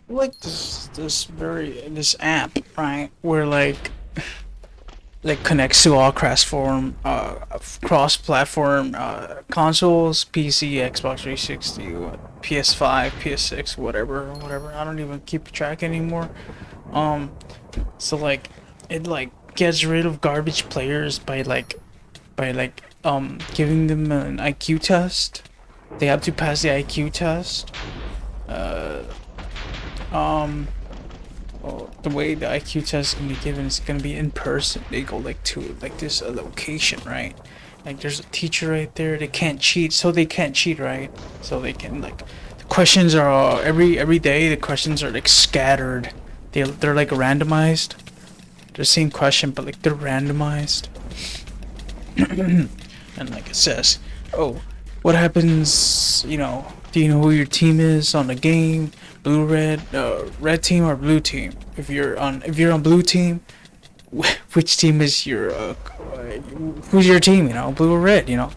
like this app, right, where like connects to all cross platform consoles, PC, Xbox 360, PS5, PS6, whatever. I don't even keep track anymore. Um, so like it like gets rid of garbage players by giving them an IQ test. They have to pass the IQ test. Uh, um, well, the way the IQ test can be given is gonna be in person. They go like to like this location, right? Like there's a teacher right there. They can't cheat, so they can't cheat, right? So they can like the questions are every day. The questions are like scattered. They're like randomized. The same question, but like they're randomized. And like it says, oh, what happens? Do you know who your team is on the game? Blue, red team or blue team? If you're on blue team, which team is who's your team? Blue or red? It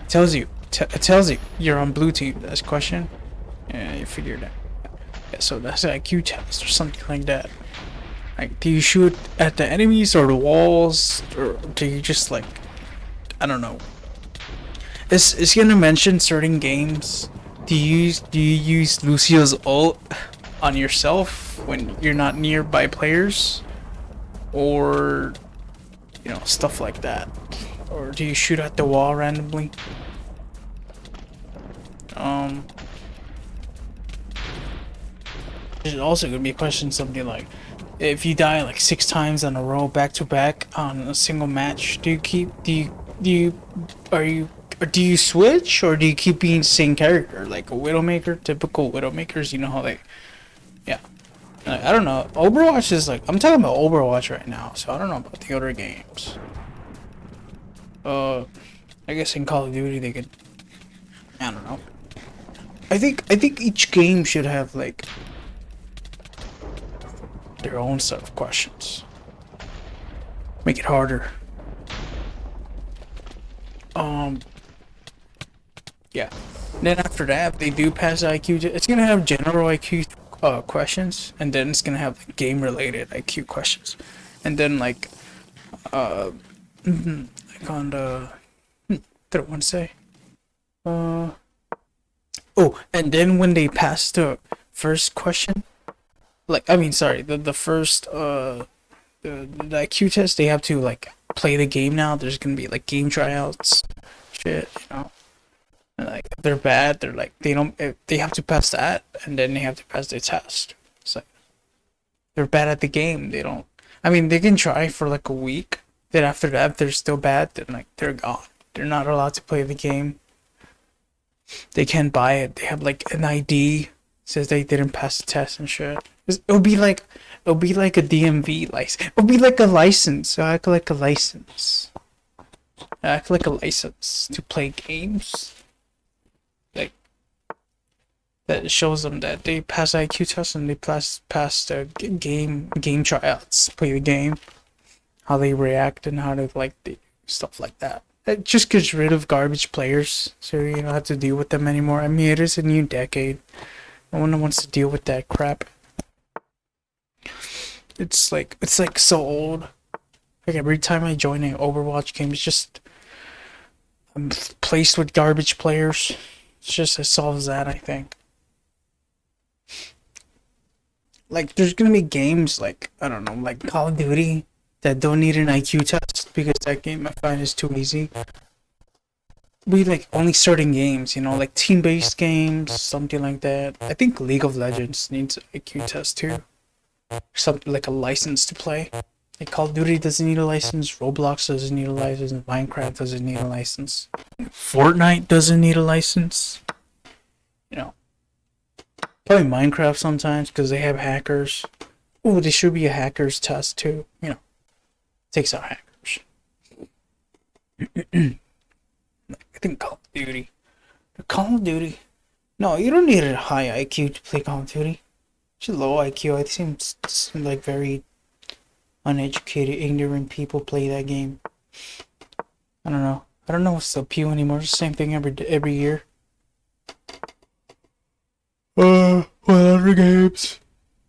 tells you you're on blue team. That's a question. Yeah, you figured it. Yeah, so that's an IQ test or something like that. Like, do you shoot at the enemies or the walls, or do you just like, I don't know. It's gonna mention certain games. Do you use Lucio's ult on yourself when you're not nearby players, or stuff like that, or do you shoot at the wall randomly? Um, there's also gonna be a question something like, if you die like 6 times in a row back to back on a single match, do you are you or do you switch, or do you keep being the same character like a Widowmaker? Typical Widowmakers, you know how they, yeah. Like, I don't know. Overwatch is like, I'm talking about Overwatch right now, so I don't know about the other games. Uh, I guess in Call of Duty they could. I don't know. I think each game should have like their own set of questions. Make it harder. Um, yeah. Then after that, they do pass IQ. It's gonna have general IQ questions, and then it's gonna have like, game-related IQ questions, and then uh, like on the what I want to say. Uh, oh, and then when they pass the first question, like I mean, sorry, the first the IQ test, they have to like play the game now. There's gonna be like game tryouts, shit. And, like if they're bad, they're like they have to pass that, and then they have to pass the test. It's like they're bad at the game. They don't. I mean, they can try for like a week. Then after that, if they're still bad, then like they're gone. They're not allowed to play the game. They can't buy it. They have like an ID says they didn't pass the test and shit. It'll be like a DMV license. It'll be like a license. So act like a license. Act like a license to play games. Like that shows them that they pass IQ tests and they pass the game tryouts. Play the game, how they react and how they like the stuff like that. It just gets rid of garbage players, so you don't have to deal with them anymore. I mean, it is a new decade. No one wants to deal with that crap. It's like so old. Like every time I join an Overwatch game, it's just I'm placed with garbage players. It's just it solves that, I think. Like there's gonna be games like I don't know, like Call of Duty that don't need an IQ test because that game I find is too easy. We like only certain games, like team-based games, something like that. I think League of Legends needs an IQ test too. Something like a license to play. Like Call of Duty doesn't need a license, Roblox doesn't need a license, Minecraft doesn't need a license, Fortnite doesn't need a license. You know, Play Minecraft sometimes because they have hackers. Oh, there should be a hackers test too. Takes out hackers. I think Call of Duty. Call of Duty. No, you don't need a high IQ to play Call of Duty. Just low IQ. I think it's like very uneducated, ignorant people play that game. I don't know. I don't know what's the appeal anymore. It's the same thing every year. What other games?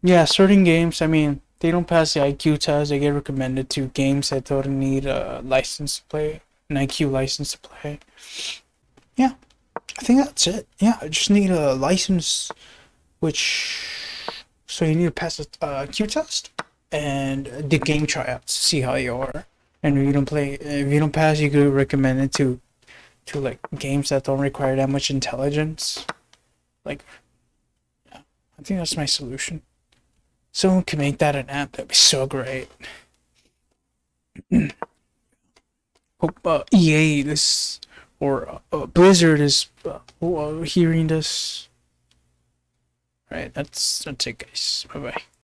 Yeah, certain games, I mean, they don't pass the IQ test. They get recommended to games that don't need a license to play, an IQ license to play. Yeah, I think that's it. Yeah, I just need a license, which. So you need to pass a IQ test and the game tryouts to see how you are. And if you don't pass, you could recommend it to like games that don't require that much intelligence. Like, yeah, I think that's my solution. Someone can make that an app. That'd be so great. Hope EA this or Blizzard is hearing this. Right, that's it, guys. Bye bye.